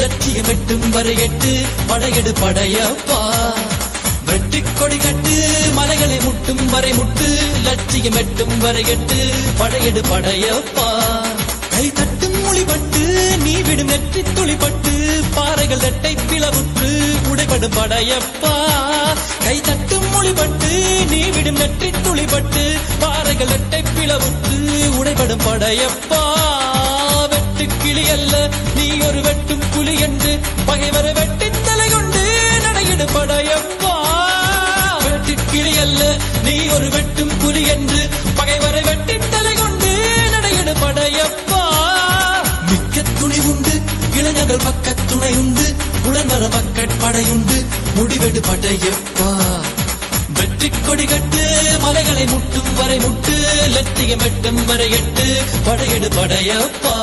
லட்சியம் எட்டும் வரை எட்டு படையெடு படையப்பா வெட்டிக் கொடி கட்டு மலைகளை முட்டும் வரை முட்டு லட்சியம் எட்டும் வரை எட்டு படையெடு படையப்பா கை தட்டும் மொழிபட்டு நீ விடும் நெற்றி துளிப்பட்டு பாறைகள் ரெட்டை பிளவுற்று உடைபடும் படையப்பா கை தட்டும் மொழிபட்டு நீ விடும் நெற்றி துளிப்பட்டு பாறைகள் ரெட்டை பிளவுற்று உடைபடும் படையப்பா வெட்டு கிளி அல்ல நீ ஒரு வெட்டும் புலி என்று பகைவரை வெட்டி தலை கொண்டு நடையிடு படையப்பா வெட்டு கிளி அல்ல நீ ஒரு வெட்டும் புலி என்று பகைவரை வெட்டி தலை கொண்டு நடையிடு படையப்பா மிக்க துணி உண்டு இளைஞர்கள் பக்க துணை உண்டு உடன்வர பக்கட் படையுண்டு முடிவெடு படையப்பா வெற்றி கொடி கட்டு மலைகளை முட்டும் வரை முட்டு லட்சியம் எட்டும் வரை எட்டு படையெடு படையப்பா